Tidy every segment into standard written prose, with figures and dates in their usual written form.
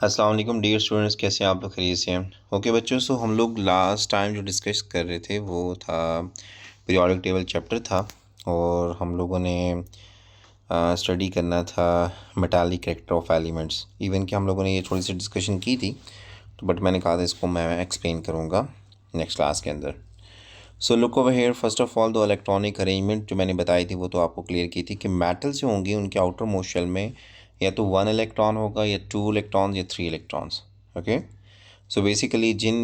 अस्सलाम वालेकुम dear students, कैसे हैं आप लोग? खैरियत से हैं? ओके बच्चों, सो हम लोग लास्ट टाइम जो डिस्कस कर रहे थे वो था पीरियोडिक टेबल चैप्टर था। और हम लोगों ने स्टडी करना था metallic character of elements. Even कि हम लोगों ने ये थोड़ी सी डिस्कशन की थी, तो बट मैंने कहा था इसको मैं एक्सप्लेन करूँगा नेक्स्ट क्लास के अंदर। So look over here, first of all दो इलेक्ट्रॉनिक अरेंजमेंट जो मैंने बताई थी वो तो आपको क्लियर की थी कि मेटल्स जो होंगे उनके आउटर मोस्ट शेल में या तो 1 इलेक्ट्रॉन होगा या 2 इलेक्ट्रॉन्स या 3 इलेक्ट्रॉन्स। ओके, सो बेसिकली जिन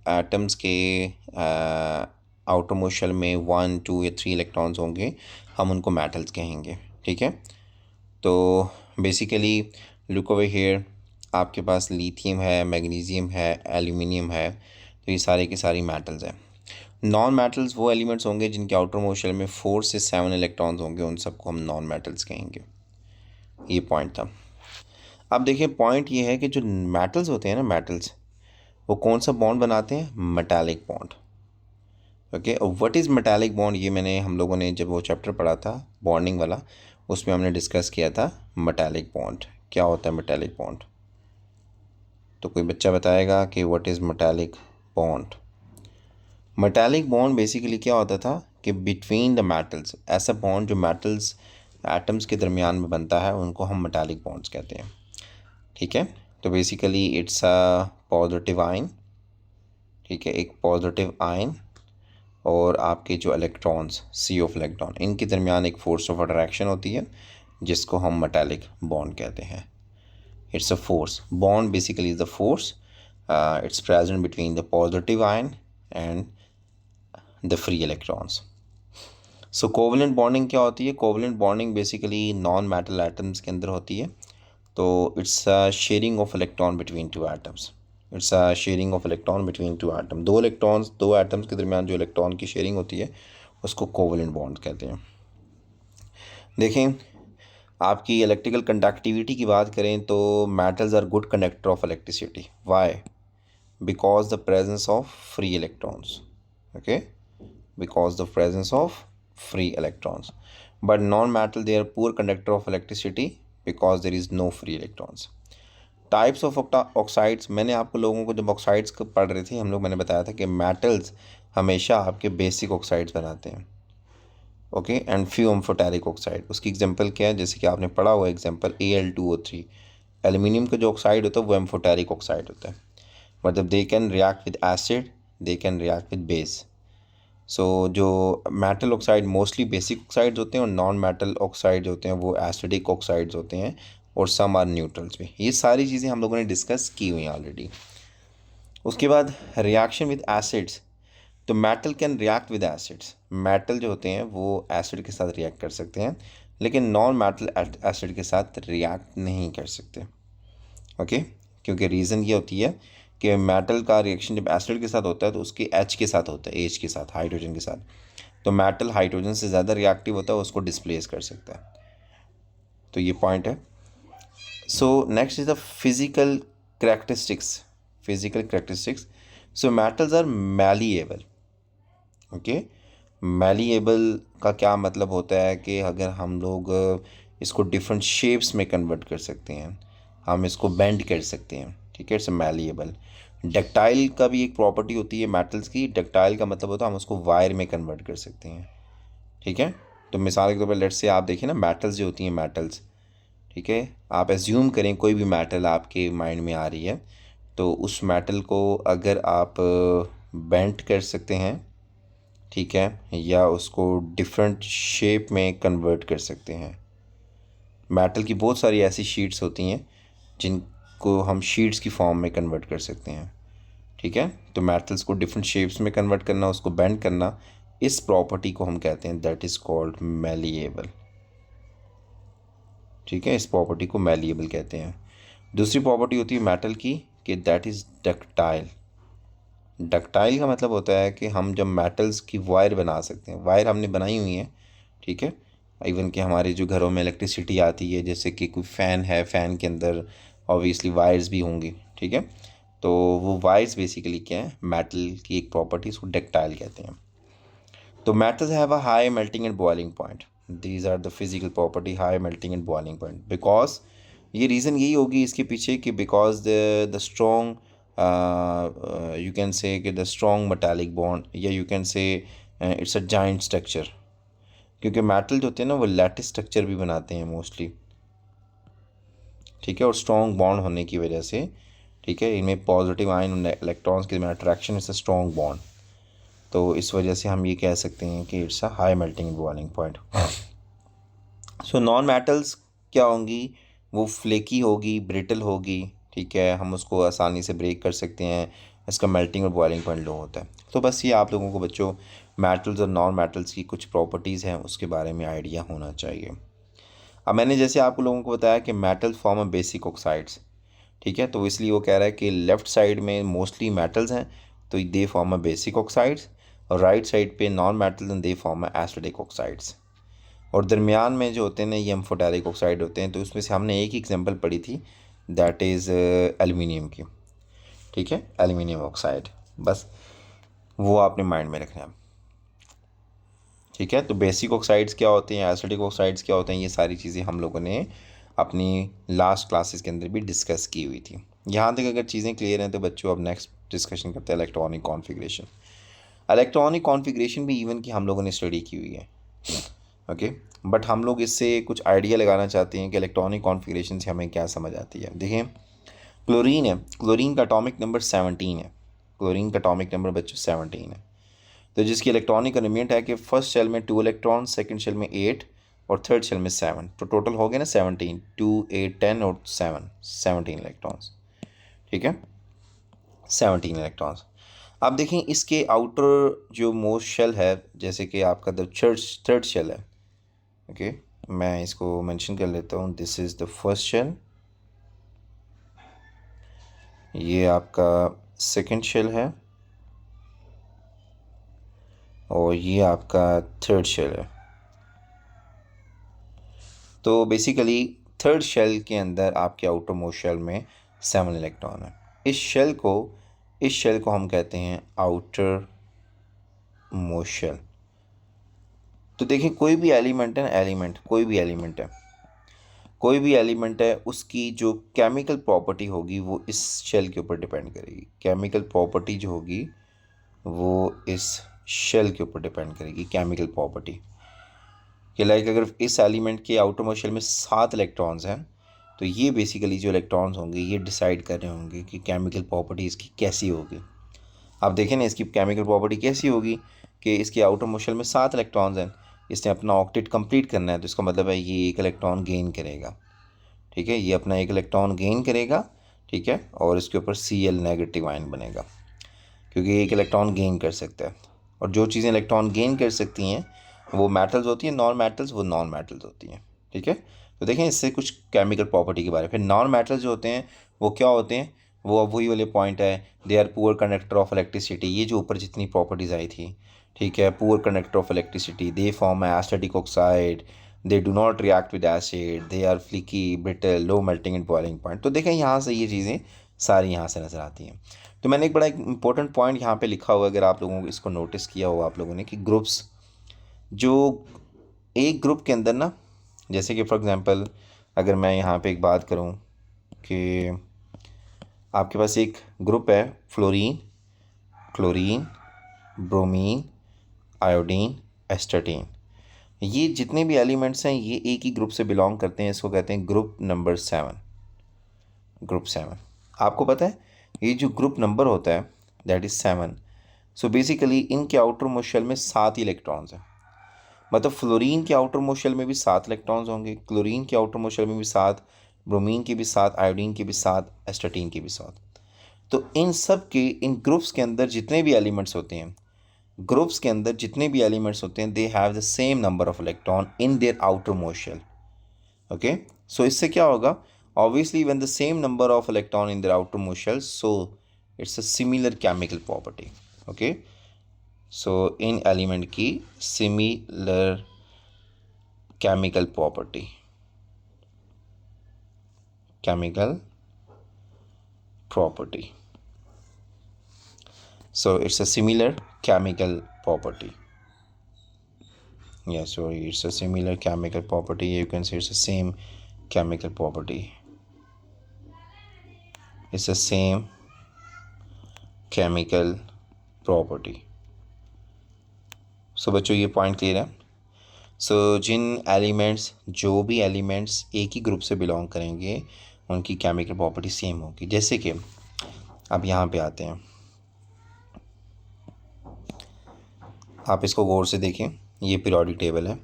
एटम्स के आउटर मोस्ट शेल में 1, 2 या 3 इलेक्ट्रॉन्स होंगे हम उनको मेटल्स कहेंगे। ठीक है, तो बेसिकली लुक ओवर हेयर, आपके पास लिथियम है, मैग्नीशियम है, एल्यूमिनियम है, तो ये सारे के सारी मेटल्स हैं। नॉन मेटल्स वो एलिमेंट्स होंगे जिनके आउटर मोस्ट शेल में 4 से 7 इलेक्ट्रॉन्स होंगे, उन सबको हम नॉन मेटल्स कहेंगे। ये पॉइंट था। अब देखिए पॉइंट ये है कि जो मेटल्स होते हैं ना, मेटल्स वो कौन सा बॉन्ड बनाते हैं? Metallic bond. ओके, और व्हाट इज़ मेटालिक बॉन्ड, ये मैंने हम लोगों ने जब वो चैप्टर पढ़ा था बॉन्डिंग वाला, उसमें हमने डिस्कस किया था मेटालिक बॉन्ड क्या होता है। मेटालिक बॉन्ड, तो कोई बच्चा बताएगा कि what is metallic bond? Metallic bond basically क्या होता था कि बिटवीन द मेटल्स, ऐसा बॉन्ड जो मेटल्स एटम्स के दरमियान में बनता है उनको हम मेटालिक बॉन्ड्स कहते हैं। ठीक है, तो basically it's a positive ion. ठीक है, एक पॉजिटिव आयन और आपके जो इलेक्ट्रॉन्स सी ऑफ इलेक्ट्रॉन, इनके दरमियान एक फोर्स ऑफ अट्रैक्शन होती है जिसको हम मेटालिक बॉन्ड कहते हैं। It's a force, bond basically is the force it's present between the positive ion and the free electrons. So covalent bonding क्या होती है? Covalent bonding basically non metal atoms के अंदर होती है। तो it's sharing of electron between two atoms. It's sharing of electron between two atom, दो electrons, दो एटम्स के दरमियान जो इलेक्ट्रॉन की शेयरिंग होती है उसको कोवलेंट बॉन्ड कहते हैं। देखें, आपकी इलेक्ट्रिकल कंडक्टिविटी की बात करें तो metals are good conductor of electricity. Why? Because the presence of free electrons. Okay, because the presence of free electrons, but non-metal they are poor conductor of electricity because there is no free electrons. Types of oxides, मैंने आपको लोगों को जब oxides पढ़ रहे थे हम लोग, मैंने बताया था कि मेटल्स हमेशा आपके बेसिक ऑक्साइड्स बनाते हैं। Okay, and few amphoteric oxide, उसकी एग्जांपल क्या है? जैसे कि आपने पढ़ा हुआ एग्जांपल Al2O3, एल्यूमिनियम का जो ऑक्साइड होता है वो एम्फोटेरिक ऑक्साइड होता है। मतलब they can react with acid, they can react with base. So जो metal oxide mostly basic oxides होते हैं और नॉन मेटल ऑक्साइड्स होते हैं वो एसिडिक ऑक्साइड्स होते हैं, और सम आर न्यूट्रल्स भी। ये सारी चीज़ें हम लोगों ने डिस्कस की हुई हैं ऑलरेडी। उसके बाद रिएक्शन विद एसिड्स, तो metal can react with acids. Metal जो होते हैं वो एसिड के साथ रिएक्ट कर सकते हैं, लेकिन नॉन मेटल एसिड के साथ रिएक्ट नहीं कर सकते। ओके, क्योंकि रीज़न ये होती है कि मेटल का रिएक्शन जब एसिड के साथ होता है तो उसके एच के साथ होता है, एच के साथ, हाइड्रोजन के साथ। तो मेटल हाइड्रोजन से ज़्यादा रिएक्टिव होता है, उसको डिस्प्लेस कर सकता है। तो ये पॉइंट है। So next is the physical characteristics. Physical characteristics, so metals are malleable. Okay, malleable का क्या मतलब होता है कि अगर हम लोग इसको डिफरेंट शेप्स में कन्वर्ट कर सकते हैं, हम इसको बेंड कर सकते हैं। ठीक है, इट्स मैलिएबल। डक्टाइल का भी एक प्रॉपर्टी होती है मेटल्स की। डक्टाइल का मतलब होता है हम उसको वायर में कन्वर्ट कर सकते हैं। ठीक है, तो मिसाल के तौर पर लेट्स से आप देखें ना, मेटल्स जो होती हैं मेटल्स, ठीक है, आप एज्यूम करें कोई भी मेटल आपके माइंड में आ रही है, तो उस मेटल को अगर आप बेंड कर सकते हैं, ठीक है, या उसको डिफरेंट शेप में कन्वर्ट कर सकते हैं। मेटल की बहुत सारी ऐसी शीट्स होती हैं जिनको हम शीट्स की फॉर्म में कन्वर्ट कर सकते हैं। ठीक है, तो मेटल्स को डिफरेंट शेप्स में कन्वर्ट करना, उसको बेंड करना, इस प्रॉपर्टी को हम कहते हैं दैट इज़ कॉल्ड मैलिएबल। ठीक है, इस प्रॉपर्टी को मैलिएबल कहते हैं। दूसरी प्रॉपर्टी होती है मेटल की कि दैट इज़ डक्टाइल। डक्टाइल का मतलब होता है कि हम जब मेटल्स की वायर बना सकते हैं, वायर हमने बनाई हुई हैं। ठीक है, इवन कि हमारे जो घरों में इलेक्ट्रिसिटी आती है, जैसे कि कोई फ़ैन है, फ़ैन के अंदर ऑब्वियसली वायर्स भी होंगी। ठीक है, तो वो वायर्स बेसिकली क्या है? मेटल की एक प्रॉपर्टी, उसको डक्टाइल कहते हैं। तो metals have a high melting and boiling point. These are the physical property, high melting and boiling point, because ये रीज़न यही होगी इसके पीछे कि because the strong you can say कि द स्ट्रॉन्ग मेटालिक बॉन्ड, या you can say it's a giant structure, क्योंकि metal जो होते हैं ना वो लैटिस स्ट्रक्चर भी बनाते हैं मोस्टली, ठीक है, और स्ट्रॉन्ग बॉन्ड होने की वजह से, ठीक है, इनमें पॉजिटिव आयन इलेक्ट्रॉन्स के में attraction is a strong bond, तो इस वजह से हम ये कह सकते हैं कि it's a high melting boiling point. So non metals क्या होंगी, वो फ्लेकी होगी, ब्रिटल होगी, ठीक है, हम उसको आसानी से ब्रेक कर सकते हैं, इसका मेल्टिंग और बॉइलिंग पॉइंट लो होता है। तो बस ये आप लोगों को बच्चों मेटल्स और नॉन मेटल्स की कुछ प्रॉपर्टीज़ हैं उसके बारे में आइडिया होना चाहिए। अब मैंने जैसे आप लोगों को बताया कि metals form a basic oxides, ठीक है, तो इसलिए वो कह रहा है कि लेफ़्ट साइड में मोस्टली मेटल्स हैं तो they form a basic oxides, और राइट साइड पे non metals and they form a acidic oxides, और दरमियान में जो होते हैं ना ये एम्फोटेरिक ऑक्साइड होते हैं। तो उसमें से हमने एक ही एग्जांपल पढ़ी थी, दैट इज़ एल्युमिनियम की, ठीक है, एल्युमिनियम ऑक्साइड, बस वो आपने माइंड में रखना है, ठीक है। तो बेसिक ऑक्साइड्स क्या होते हैं, एसिडिक ऑक्साइड्स क्या होते हैं, ये सारी चीज़ें हम लोगों ने अपनी लास्ट क्लासेस के अंदर भी डिस्कस की हुई थी। यहाँ तक अगर चीज़ें क्लियर हैं तो बच्चों अब नेक्स्ट डिस्कशन करते हैं इलेक्ट्रॉनिक कॉन्फ़िगरेशन। इलेक्ट्रॉनिक कॉन्फ़िगरेशन भी इवन की हम लोगों ने स्टडी की हुई है, ओके, बट हम लोग इससे कुछ आइडिया लगाना चाहते हैं कि इलेक्ट्रॉनिक कॉन्फ़िगरेशन से हमें क्या समझ आती है। देखिए क्लोरीन है, क्लोरीन का एटॉमिक नंबर 17 है, क्लोरीन का एटॉमिक नंबर बच्चों 17 है, तो जिसकी इलेक्ट्रॉनिक अरेंजमेंट है कि फर्स्ट शेल में 2 इलेक्ट्रॉन, सेकंड शेल में 8 और थर्ड शेल में 7, तो टोटल हो गए ना 17, 2 8 10 और 7, 17 इलेक्ट्रॉन्स, ठीक है, 17 इलेक्ट्रॉन्स। अब देखें इसके आउटर जो मोस्ट शेल है, जैसे कि आपका द थर्ड शेल है, ओके, मैं इसको मेंशन कर लेता हूँ, this is the first shell, ये आपका सेकंड शेल है, और ये आपका थर्ड शेल है। तो बेसिकली थर्ड शेल के अंदर आपके आउटर मोस्ट शेल में 7 इलेक्ट्रॉन है। इस शेल को हम कहते हैं आउटर मोस्ट शेल। तो देखिए कोई भी एलिमेंट है ना, कोई भी एलिमेंट है उसकी जो केमिकल प्रॉपर्टी होगी वो इस शेल के ऊपर डिपेंड करेगी। केमिकल प्रॉपर्टी जो होगी वो इस शेल के ऊपर डिपेंड करेगी, केमिकल प्रॉपर्टी कि लाइक अगर इस एलिमेंट के आउटर मोस्ट शेल में 7 इलेक्ट्रॉन्स हैं तो ये बेसिकली जो इलेक्ट्रॉन्स होंगे ये डिसाइड कर रहे होंगे कि केमिकल प्रॉपर्टी इसकी कैसी होगी। आप देखें ना इसकी केमिकल प्रॉपर्टी कैसी होगी कि इसके आउटर मोस्ट शेल में 7 इलेक्ट्रॉन्स हैं, इसने अपना ऑक्टेट कंप्लीट करना है, तो इसका मतलब है ये एक इलेक्ट्रॉन गेन करेगा, ठीक है, ये अपना एक इलेक्ट्रॉन गेन करेगा, ठीक है, और इसके ऊपर Cl नेगेटिव आयन बनेगा क्योंकि एक इलेक्ट्रॉन गेन कर सकता है। और जो चीज़ें इलेक्ट्रॉन गेन कर सकती हैं वो मेटल्स होती हैं, नॉन मेटल्स वो नॉन मेटल्स होती हैं, ठीक है। तो देखें इससे कुछ केमिकल प्रॉपर्टी के बारे में। फिर नॉन मेटल्स जो होते हैं वो क्या होते हैं, वो अब वही वाले पॉइंट है, they are poor conductor of electricity, ये जो ऊपर जितनी प्रॉपर्टीज़ आई थी, ठीक है, poor conductor of electricity, they form acidic oxide, they do not react with acid, they are flaky, brittle, low melting and boiling point. तो देखें यहाँ से ये चीज़ें सारी यहाँ से नज़र आती हैं। तो मैंने एक बड़ा इंपॉर्टेंट पॉइंट यहाँ पे लिखा हुआ है, अगर आप लोगों को इसको नोटिस किया होगा आप लोगों ने, कि ग्रुप्स, जो एक ग्रुप के अंदर ना, जैसे कि फॉर एग्जांपल अगर मैं यहाँ पे एक बात करूँ कि आपके पास एक ग्रुप है fluorine, chlorine, bromine, iodine, astatine, ये जितने भी एलिमेंट्स हैं ये एक ही ग्रुप से बिलोंग करते हैं, इसको कहते हैं ग्रुप नंबर 7, ग्रुप 7। आपको पता है ये जो ग्रुप नंबर होता है दैट इज़ 7, सो बेसिकली इनके आउटर मोस्ट शेल में 7 इलेक्ट्रॉन्स हैं, मतलब फ्लोरीन के आउटर मोस्ट शेल में भी 7 इलेक्ट्रॉन्स होंगे, क्लोरीन के आउटर मोस्ट शेल में भी 7, ब्रोमीन के भी 7, आयोडीन के भी 7, एस्टाटीन के भी 7। तो इन सब के इन ग्रुप्स के अंदर जितने भी एलिमेंट्स होते हैं, ग्रुप्स के अंदर जितने भी एलिमेंट्स होते हैं, they have the same number of electron in their outermost shell, okay. So इससे क्या होगा, obviously when the same number of electron in their outermost shell, so it's a similar chemical property, okay. So इन element की similar chemical property, so it's a similar chemical property, yeah, so it's a similar chemical property, you can say it's the same chemical property, it's the same chemical property. So बच्चों ये point clear है। सो जिन elements, जो भी elements एक ही group से belong करेंगे उनकी chemical property same होगी। जैसे कि अब यहाँ पे आते हैं, आप इसको गौर से देखें, ये पीरियोडिक टेबल है,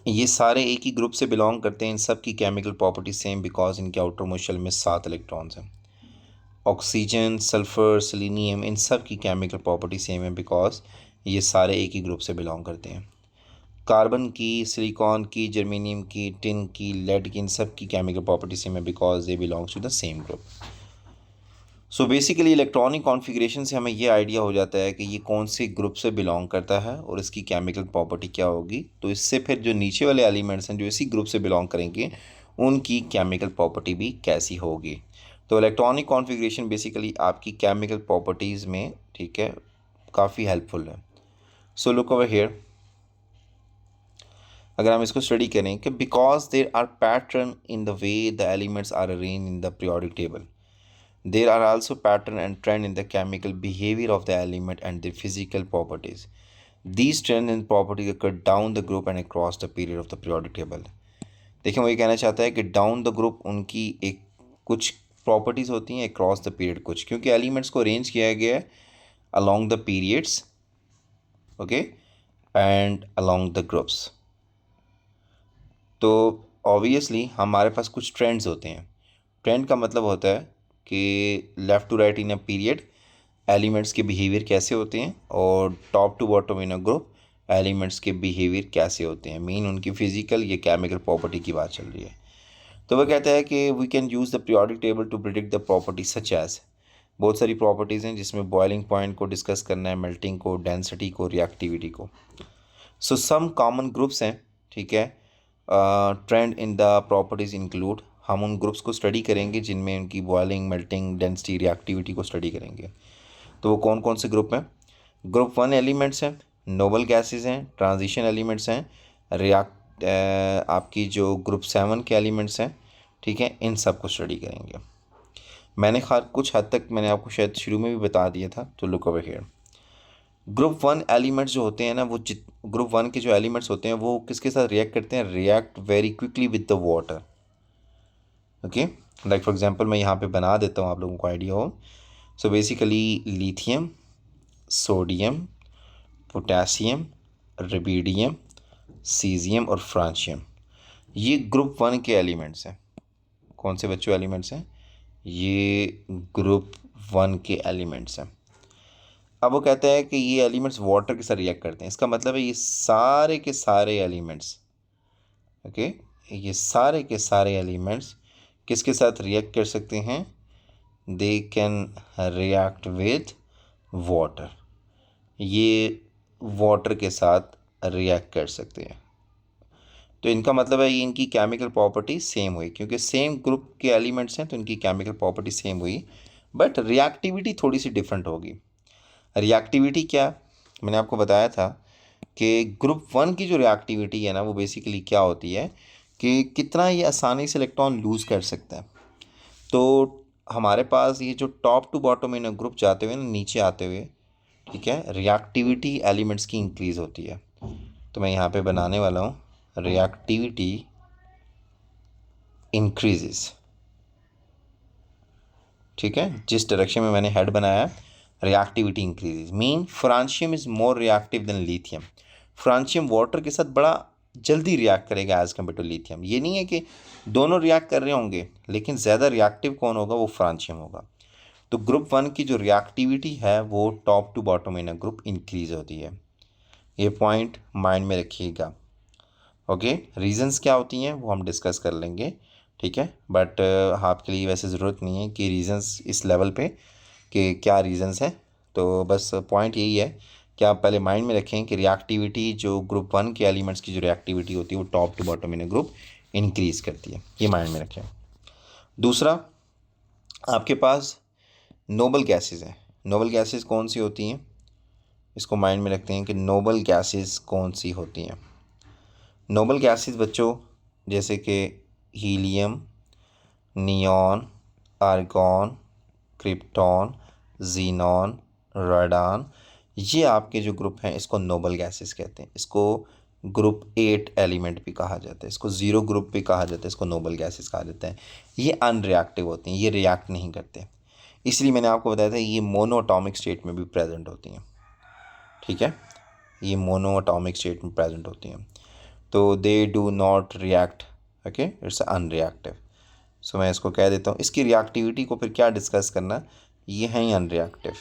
ये सारे एक ही ग्रुप से बिलोंग करते हैं। इन सब की केमिकल प्रॉपर्टी सेम बिकॉज इनके आउटर मोस्ट शेल में 7 इलेक्ट्रॉन्स हैं। ऑक्सीजन, सल्फ़र, सेलेनियम, इन सब की केमिकल प्रॉपर्टी सेम है बिकॉज ये सारे एक ही ग्रुप से बिलोंग करते हैं। कार्बन की, सिलिकॉन की, जर्मेनियम की, टिन की, लेड की, इन सब की केमिकल प्रॉपर्टी सेम है because they belongs to the same group. So basically electronic configuration से हमें ये आइडिया हो जाता है कि ये कौन से ग्रुप से बिलोंग करता है और इसकी केमिकल प्रॉपर्टी क्या होगी। तो इससे फिर जो नीचे वाले एलिमेंट्स हैं जो इसी ग्रुप से बिलोंग करेंगे उनकी केमिकल प्रॉपर्टी भी कैसी होगी। तो इलेक्ट्रॉनिक कॉन्फ़िगरेशन बेसिकली आपकी केमिकल प्रॉपर्टीज़ में, ठीक है, काफ़ी हेल्पफुल है। सो लुक ओवर हियर, अगर हम इसको स्टडी करें कि because there are pattern in the way the elements are arrange in the periodic table, there are also pattern and trend in the chemical behavior of the element and their physical properties. These trends and properties occur down the group and across the period of the periodic table. देखिए वो ये कहना चाहता है कि down the group उनकी एक कुछ प्रॉपर्टीज़ होती हैं, अक्रॉस द पीरियड कुछ, क्योंकि एलिमेंट्स को अरेंज किया गया है along the periods, okay, and along the groups. तो ऑब्वियसली हमारे पास कुछ ट्रेंड्स होते हैं। ट्रेंड का मतलब होता है कि left to right in a period elements के बिहेवियर कैसे होते हैं और top to bottom in a group elements के बिहेवियर कैसे होते हैं। मीन उनकी फिजिकल या केमिकल प्रॉपर्टी की बात चल रही है। तो वह कहता है कि we can use the periodic table to predict the property such as, बहुत सारी प्रॉपर्टीज़ हैं जिसमें बॉइलिंग पॉइंट को डिस्कस करना है, मेल्टिंग को, डेंसिटी को, रिएक्टिविटी को। सो सम कॉमन ग्रुप्स हैं, ठीक है। Trend in the properties include, हम उन ग्रुप्स को स्टडी करेंगे जिनमें उनकी बॉइलिंग, मेल्टिंग, डेंसिटी, रिएक्टिविटी को स्टडी करेंगे। तो वो कौन कौन से ग्रुप हैं? ग्रुप 1 एलिमेंट्स हैं, नोबल गैसेस हैं, ट्रांजिशन एलिमेंट्स हैं, आपकी जो ग्रुप 7 के एलिमेंट्स हैं, ठीक है, इन सब को स्टडी करेंगे। मैंने कुछ हद तक मैंने आपको शायद शुरू में भी बता दिया था। तो look over here, group 1 elements जो होते हैं ना, वो ग्रुप 1 के जो एलिमेंट्स होते हैं वो किसके साथ रिएक्ट करते हैं? React very quickly with the water, okay. Like for example मैं यहाँ पे बना देता हूँ, आप लोगों को आइडिया हो। So basically lithium, sodium, potassium, rubidium, caesium और फ्रांशियम, ये ग्रुप 1 के एलिमेंट्स हैं। कौन से बच्चों एलिमेंट्स हैं? ये ग्रुप 1 के एलिमेंट्स हैं। अब वो कहता है कि ये एलिमेंट्स वाटर के साथ रिएक्ट करते हैं। इसका मतलब है ये सारे के सारे एलिमेंट्स, ओके, ये सारे के सारे एलिमेंट्स किसके साथ रिएक्ट कर सकते हैं? दे कैन रिएक्ट विद वाटर, ये वाटर के साथ रिएक्ट कर सकते हैं। तो इनका मतलब है ये इनकी केमिकल प्रॉपर्टी सेम हुई, क्योंकि सेम ग्रुप के एलिमेंट्स हैं तो इनकी केमिकल प्रॉपर्टी सेम हुई, बट रिएक्टिविटी थोड़ी सी डिफरेंट होगी। रिएक्टिविटी क्या? मैंने आपको बताया था कि ग्रुप 1 की जो रिएक्टिविटी है ना, वो बेसिकली क्या होती है कि कितना ये आसानी से इलेक्ट्रॉन लूज़ कर सकता है। तो हमारे पास ये जो top to bottom in group जाते हुए ना, नीचे आते हुए, ठीक है, रिएक्टिविटी एलिमेंट्स की इंक्रीज़ होती है। तो मैं यहाँ पे बनाने वाला हूँ रिएक्टिविटी इंक्रीजेस, ठीक है। जिस डायरेक्शन में मैंने हेड बनाया, reactivity increases mean francium is more reactive than lithium. Francium water के साथ बड़ा जल्दी रिएक्ट करेगा एज़ कम्पेयर टू लिथियम। ये नहीं है कि दोनों रिएक्ट कर रहे होंगे, लेकिन ज़्यादा रिएक्टिव कौन होगा? वो फ्रांशियम होगा। तो ग्रुप 1 की जो रिएक्टिविटी है वो top to bottom in a group increase होती है। ये पॉइंट माइंड में रखिएगा, ओके। रीजंस क्या होती हैं वो हम डिस्कस कर लेंगे, ठीक है। बट आपके लिए वैसे ज़रूरत नहीं है कि रीजंस इस लेवल पे कि क्या रीजंस हैं। तो बस पॉइंट यही है कि आप पहले माइंड में रखें कि रिएक्टिविटी जो ग्रुप 1 के एलिमेंट्स की जो रिएक्टिविटी होती है वो top to bottom in group increase करती है, ये माइंड में रखें। दूसरा, आपके पास नोबल गैसेस हैं। नोबल गैसेस कौन सी होती हैं? इसको माइंड में रखते हैं कि नोबल गैसेस कौन सी होती हैं। नोबल गैसेस बच्चों जैसे कि helium, neon, argon, krypton, xenon, radon, ये आपके जो ग्रुप हैं इसको नोबल गैसेस कहते हैं। इसको ग्रुप 8 एलिमेंट भी कहा जाता है, इसको ज़ीरो ग्रुप भी कहा जाता है, इसको नोबल गैसेस कहा जाता है। ये अनरिएक्टिव होती हैं, ये रिएक्ट नहीं करते, इसलिए मैंने आपको बताया था ये मोनोअटॉमिक स्टेट में भी प्रेजेंट होती हैं। ठीक है, ये मोनोअटॉमिक स्टेट में प्रेजेंट होती हैं, तो they do not react, okay, it's unreactive. So मैं इसको कह देता हूँ। इसकी रिएक्टिविटी को फिर क्या डिस्कस करना, ये हैं ही अनरिएक्टिव।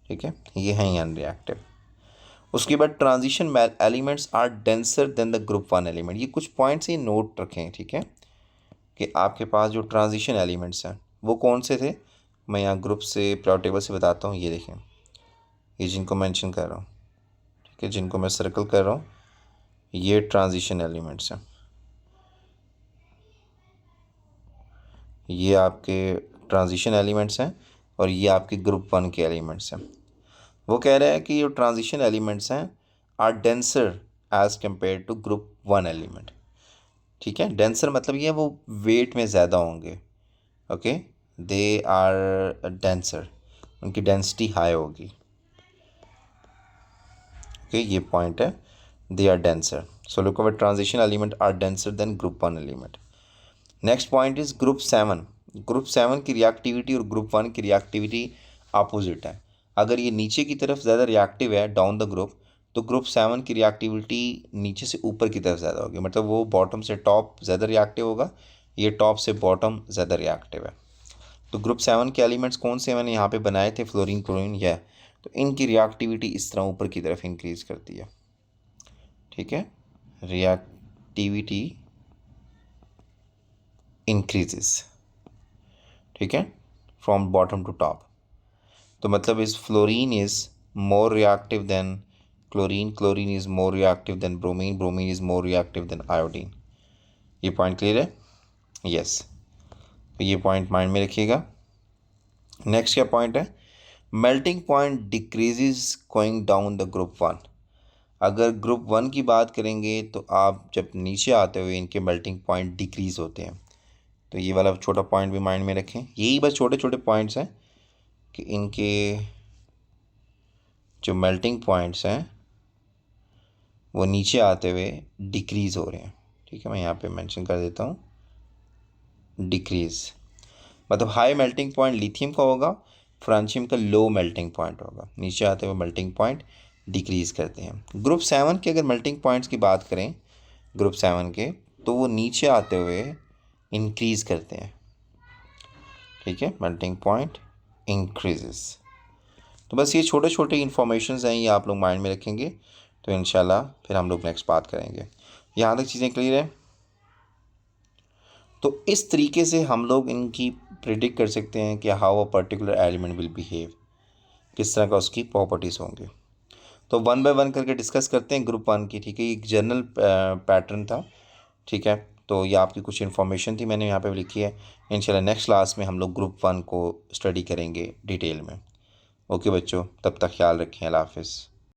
ठीक है, ये हैं ही अनरिएक्टिव। उसके बाद transition elements are denser than the group 1 element. ये कुछ पॉइंट्स ही नोट रखें, ठीक है, कि आपके पास जो ट्रांजिशन एलिमेंट्स हैं वो कौन से थे। मैं यहाँ ग्रुप से पीरियोडिक टेबल से बताता हूँ। ये देखें, ये जिनको मेंशन कर रहा हूँ, ठीक है, जिनको मैं सर्कल कर रहा हूँ, ये ट्रांजिशन एलिमेंट्स हैं। ये आपके ट्रांजिशन एलिमेंट्स हैं और ये आपके ग्रुप 1 के एलिमेंट्स हैं। वो कह रहा है कि ये ट्रांजिशन एलिमेंट्स हैं are denser as compare to group 1 element. ठीक है, डेंसर मतलब ये वो वेट में ज़्यादा होंगे, ओके, दे आर डेंसर, उनकी डेंसिटी हाई होगी। ओके, ये पॉइंट है, they are denser. So look our transition element are denser than group 1 element. Next point is group 7। Group 7 की रिएक्टिविटी और ग्रुप 1 की रिएक्टिविटी अपोजिट है। अगर ये नीचे की तरफ ज़्यादा रिएक्टिव है डाउन द ग्रुप, तो ग्रुप 7 की रिएक्टिविटी नीचे से ऊपर की तरफ ज़्यादा होगी, मतलब वो बॉटम से टॉप ज़्यादा रिएक्टिव होगा, ये टॉप से बॉटम ज़्यादा रिएक्टिव है। तो ग्रुप 7 के एलिमेंट्स कौन से मैंने यहाँ पे बनाए थे, फ्लोरीन, क्लोरीन, यह, तो इनकी रिएक्टिविटी इस तरह ऊपर की तरफ इंक्रीज़ करती है। ठीक है, रिएक्टिविटी इंक्रीजेस, ठीक है, फ्रॉम बॉटम टू टॉप। तो मतलब इस fluorine is more reactive than chlorine, chlorine is more reactive than bromine, bromine is more reactive than iodine. ये पॉइंट क्लियर है? यस, तो ये पॉइंट माइंड में रखिएगा। नेक्स्ट क्या पॉइंट है, melting point decreases going down the group 1। अगर group 1 की बात करेंगे तो आप जब नीचे आते हुए इनके मेल्टिंग पॉइंट डिक्रीज़ होते हैं। तो ये वाला छोटा पॉइंट भी माइंड में रखें। यही बस छोटे छोटे पॉइंट्स हैं कि इनके जो मेल्टिंग पॉइंट्स हैं वो नीचे आते हुए डिक्रीज़ हो रहे हैं। ठीक है, मैं यहाँ पे मेंशन कर देता हूँ, डिक्रीज़ मतलब हाई मेल्टिंग पॉइंट लिथियम का होगा, फ्रांशियम का लो मेल्टिंग पॉइंट होगा। नीचे आते हुए मेल्टिंग पॉइंट डिक्रीज़ करते हैं। ग्रुप 7 के अगर मेल्टिंग पॉइंट्स की बात करें, ग्रुप 7 के, तो वो नीचे आते हुए इंक्रीज़ करते हैं। ठीक है, मेल्टिंग पॉइंट इंक्रीजेस। तो बस ये छोटे छोटे इन्फॉर्मेशंस हैं, ये आप लोग माइंड में रखेंगे तो इंशाल्लाह फिर हम लोग नेक्स्ट बात करेंगे। यहाँ तक चीज़ें क्लियर है? तो इस तरीके से हम लोग इनकी प्रिडिक्ट कर सकते हैं कि how a particular element will behave, किस तरह का उसकी प्रॉपर्टीज़ होंगे। तो 1 बाय 1 करके डिस्कस करते हैं ग्रुप 1 की। ठीक है, एक जनरल पैटर्न था। ठीक है, तो ये आपकी कुछ इन्फॉर्मेशन थी, मैंने यहाँ पे लिखी है। इंशाल्लाह नेक्स्ट क्लास में हम लोग ग्रुप 1 को स्टडी करेंगे डिटेल में। ओके बच्चों, तब तक ख्याल रखें, अल्लाह हाफ़िज़।